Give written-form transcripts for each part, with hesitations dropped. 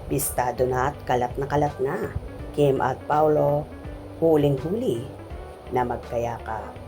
Bistado na at kalat na. Kim at Paulo, huling-huli na magkayakap.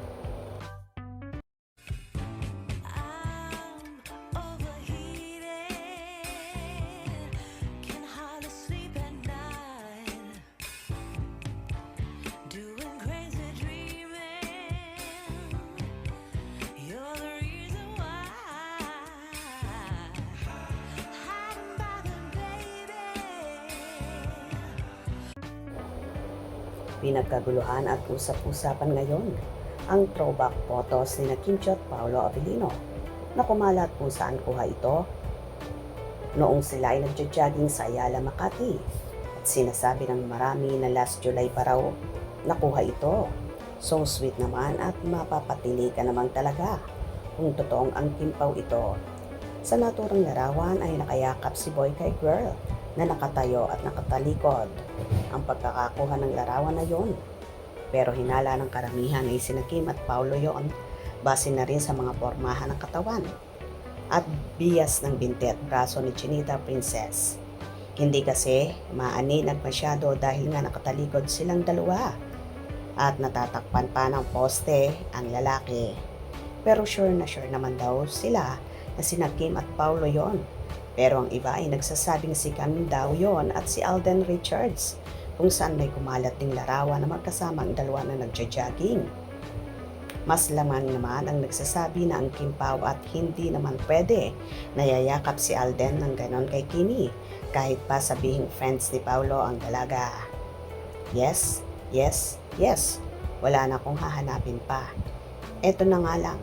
Pinagkaguluhan at usap-usapan ngayon ang throwback photos ni Kim Chiu at Paolo Avellino na kumalat kung saan kuha ito noong sila ay nagja-jogging sa Ayala, Makati at sinasabi ng marami na last July pa raw nakuha ito. So sweet naman at mapapatili ka naman talaga kung totoong ang kimpaw ito. Sa naturang larawan ay nakayakap si boy kay girl na nakatayo at nakatalikod ang pagkakakuha ng larawan na yon. Pero hinala ng karamihan ay sina Kim at Paulo yon base na rin sa mga pormahan ng katawan at bias ng binti at braso ni Chinita Princess. Hindi kasi maaninag masyado dahil nga nakatalikod silang dalawa at natatakpan pa ng poste ang lalaki. Pero sure naman daw sila na sina Kim at Paulo yon. Pero ang iba ay nagsasabing si Cam daw yon at si Alden Richards kung saan may kumalat ding larawan na magkasama ang dalawa na nagja-jogging. Mas lamang naman ang nagsasabi na ang kimpaw at hindi naman pwede na yayakap si Alden ng ganon kay Kimi kahit pa sabihing friends ni Paulo ang dalaga. Yes, yes, yes, wala na akong hahanapin pa. Eto na nga lang,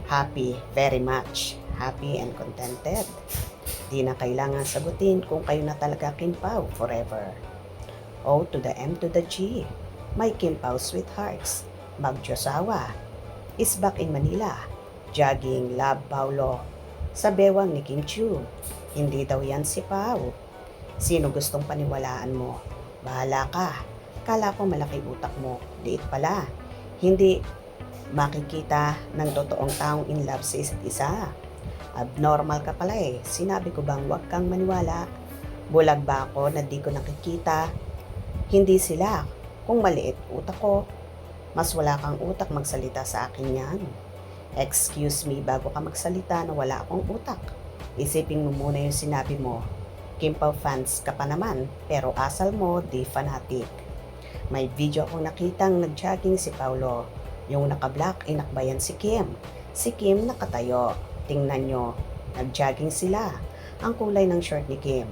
happy, very much, happy and contented. Di na kailangan sagutin kung kayo na talaga kimpaw forever. O to the M to the G, my kimpaw sweethearts, Magjosawa, is back in Manila, jogging love Paulo, sa bewang ni Kim Chiu. Hindi daw yan si Pao. Sino gustong paniwalaan mo? Bahala ka. Kala ko malaki utak mo, liit pala. Hindi makikita ng totoong taong in love sa isa't isa. Abnormal ka pala eh. Sinabi ko bang huwag kang maniwala? Bulag ba ako na di ko nakikita? Hindi sila. Kung maliit utak ko, mas wala kang utak magsalita sa akin yan. Excuse me bago ka magsalita na wala akong utak. Isipin mo muna yung sinabi mo. Kimpaw fans ka pa naman, pero asal mo di fanatic. May video akong nakitang nag-jogging si Paulo. Yung naka-black, inakbayan si Kim. Si Kim nakatayo. Tingnan nyo, nag-jogging sila. Ang kulay ng short ni Kim.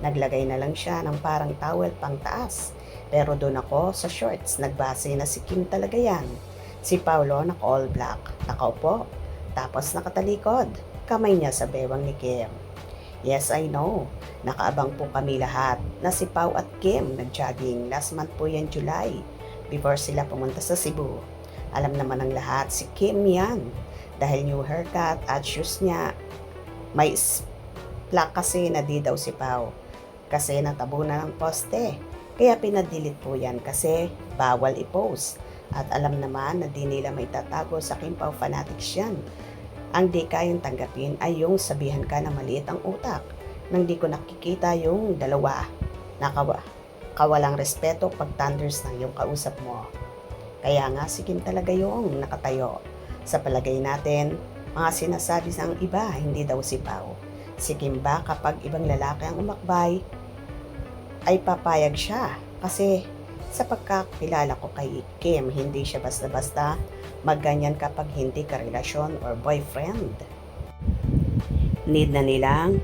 Naglagay na lang siya ng parang towel pang taas. Pero doon ako sa shorts, nagbase na si Kim talaga yan. Si Paulo naka-all black, nakaupo, tapos nakatalikod. Kamay niya sa bewang ni Kim. Yes, I know. Nakaabang po kami lahat na si Pau at Kim nag-jogging. Last month po yan, July. Before sila pumunta sa Cebu. Alam naman ng lahat, si Kim yan. Dahil new haircut at shoes niya, may plaque kasi na di daw si Pau. Kasi natabunan ng poste. Kaya pinadilit po yan kasi bawal i-post. At alam naman na di nila may tatago sa Kimpaw fanatics yan. Ang di kayang tanggapin ay yung sabihan ka na maliit ang utak. Nang di ko nakikita yung dalawa. Kawalang respeto pag thunders ng yung kausap mo. Kaya nga si Kim talaga yung nakatayo. Sa palagay natin, mga sinasabi ng iba, hindi daw si Pao. Si Kim ba kapag ibang lalaki ang umakbay, ay papayag siya. Kasi sa pagkakilala ko kay Kim, hindi siya basta-basta magganyan kapag hindi ka relasyon or boyfriend. Need na nilang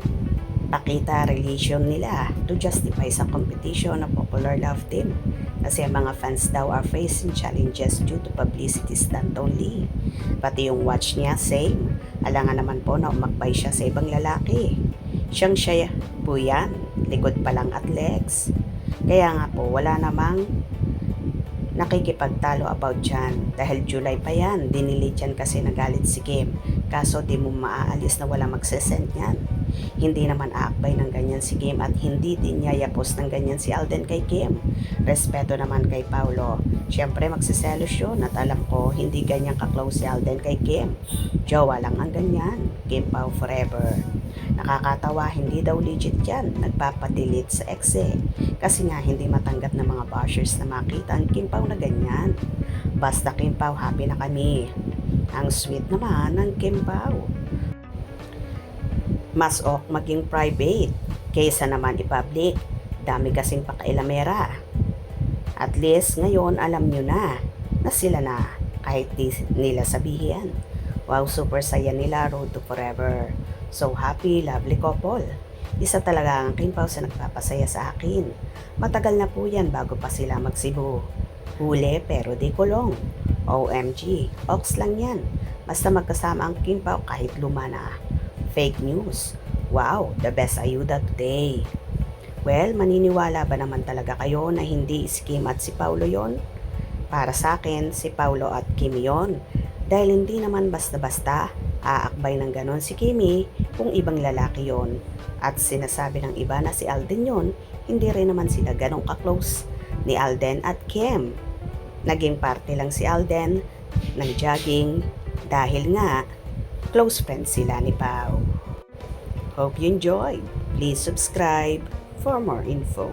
pakita relation nila to justify sa competition ng popular love team. Kasi ang mga fans daw are facing challenges due to publicity stunt only. Pati yung watch niya, same. Alangan naman po na umakbay siya sa ibang lalaki. Siya po yan, likod pa lang at legs. Kaya nga po, wala namang nakikipagtalo about dyan. Dahil July pa yan, dinilit yan kasi nagalit si Kim. Kaso di mo maaalis na wala magsesend yan. Hindi naman aakbay ng ganyan si Kim at hindi din yayapos ng ganyan si Alden kay Kim. Respeto naman kay Paulo. Siyempre magsiselos yun at alam ko hindi ganyan ka-close si Alden kay Kim. Jowa lang ang ganyan. Kim Pao forever. Nakakatawa, hindi daw legit yan. Nagpapadelete sa ex eh. Kasi nga hindi matanggap ng mga bashers na makita ang Kim Pao na ganyan. Basta Kim Pao, happy na kami. Ang sweet naman ng Kim Pao. Mas ok maging private kaysa naman i-public. Dami kasing pakailamera. At least ngayon alam nyo na sila na kahit di nila sabihin. Wow, super saya nila, road to forever. So happy, lovely couple. Isa talaga ang Kim Pao sa nagpapasaya sa akin. Matagal na po yan bago pa sila magsibo. Huli pero di kulong. OMG, ox lang yan. Basta magkasama ang Kim Pao kahit luma na. Fake news. Wow, the best ayuda today. Well, maniniwala ba naman talaga kayo na hindi si Kim at si Paulo yon? Para sa akin, si Paulo at Kim yon. Dahil hindi naman basta-basta aakbay ng ganon si Kimi kung ibang lalaki yon. At sinasabi ng iba na si Alden yon, hindi rin naman sila ganong ka-close ni Alden at Kim. Naging parte lang si Alden ng jogging dahil nga close friends sila ni Pao. Hope you enjoyed. Please subscribe for more info.